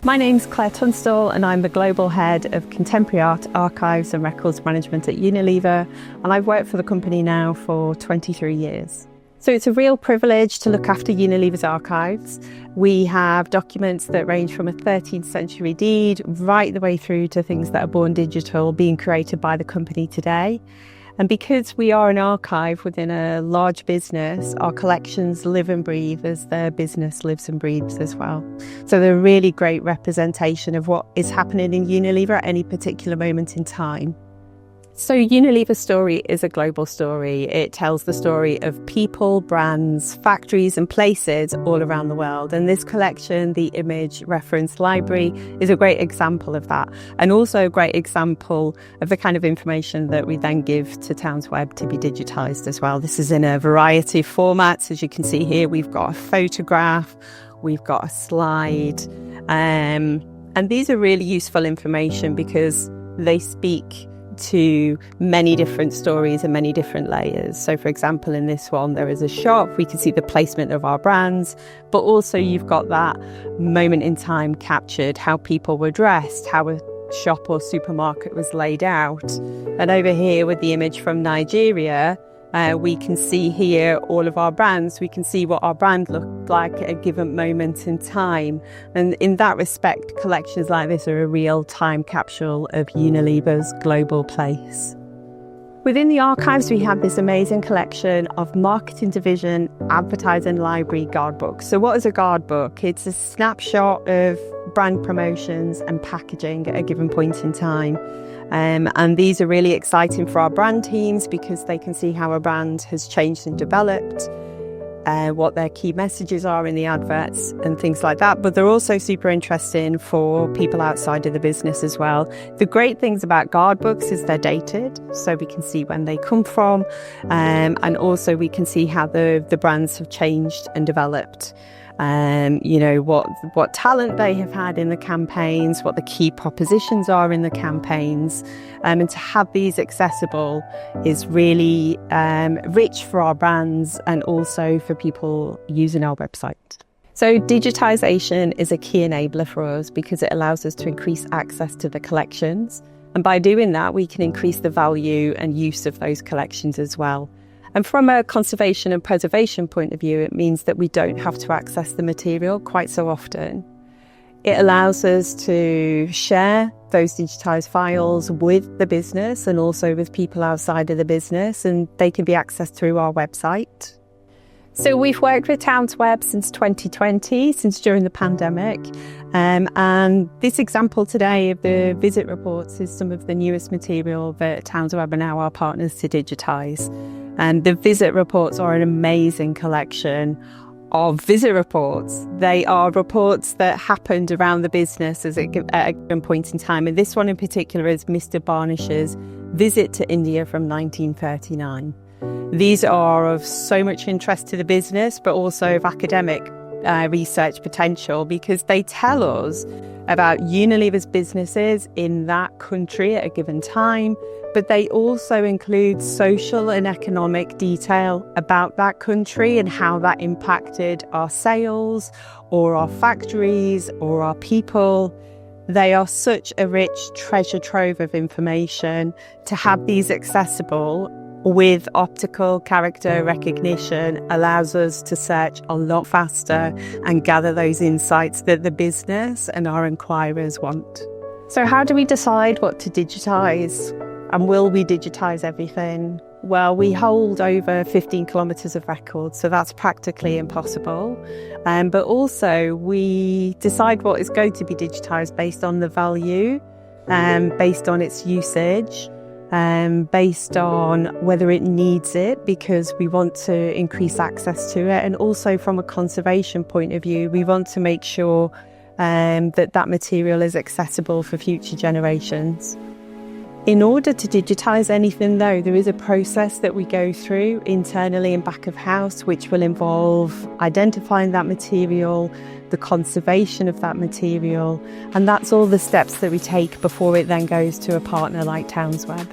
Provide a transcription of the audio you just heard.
My name's Claire Tunstall and I'm the Global Head of Contemporary Art, Archives and Records Management at Unilever, and I've worked for the company now for 23 years. So it's a real privilege to look after Unilever's archives. We have documents that range from a 13th century deed right the way through to things that are born digital, being created by the company today. And because we are an archive within a large business, our collections live and breathe as their business lives and breathes as well. So they're a really great representation of what is happening in Unilever at any particular moment in time. So Unilever's story is a global story. It tells the story of people, brands, factories and places all around the world. And this collection, the Image Reference Library, is a great example of that. And also a great example of the kind of information that we then give to TownsWeb to be digitised as well. This is in a variety of formats. As you can see here, we've got a photograph, we've got a slide. And these are really useful information because they speak to many different stories and many different layers. So for example, in this one, there is a shop, we can see the placement of our brands, but also you've got that moment in time captured, how people were dressed, how a shop or supermarket was laid out. And over here with the image from Nigeria, we can see here all of our brands. We can see what our brand looked like at a given moment in time. And in that respect, collections like this are a real time capsule of Unilever's global place. Within the archives, we have this amazing collection of marketing division, advertising library guard books. So what is a guard book? It's a snapshot of brand promotions and packaging at a given point in time. And these are really exciting for our brand teams because they can see how a brand has changed and developed, what their key messages are in the adverts and things like that. But they're also super interesting for people outside of the business as well. The great things about guard books is they're dated, so we can see when they come from, and also we can see how the brands have changed and developed. You know, what talent they have had in the campaigns, what the key propositions are in the campaigns. And to have these accessible is really rich for our brands and also for people using our website. So digitisation is a key enabler for us because it allows us to increase access to the collections. And by doing that, we can increase the value and use of those collections as well. And from a conservation and preservation point of view, it means that we don't have to access the material quite so often. It allows us to share those digitised files with the business and also with people outside of the business, and they can be accessed through our website. So we've worked with TownsWeb since 2020, since during the pandemic. And this example today of the visit reports is some of the newest material that TownsWeb are now our partners to digitise. And the visit reports are an amazing collection of visit reports. They are reports that happened around the business at a given point in time. And this one in particular is Mr. Barnish's visit to India from 1939. These are of so much interest to the business, but also of academic research potential because they tell us about Unilever's businesses in that country at a given time, but they also include social and economic detail about that country and how that impacted our sales or our factories or our people. They are such a rich treasure trove of information. To have these accessible with optical character recognition allows us to search a lot faster and gather those insights that the business and our inquirers want. So how do we decide what to digitise? And will we digitise everything? Well, we hold over 15 kilometres of records, so that's practically impossible. But also we decide what is going to be digitised based on the value, based on its usage, based on whether it needs it because we want to increase access to it, and also from a conservation point of view we want to make sure that material is accessible for future generations. In order to digitise anything though, there is a process that we go through internally and back of house which will involve identifying that material, the conservation of that material, and that's all the steps that we take before it then goes to a partner like TownsWeb.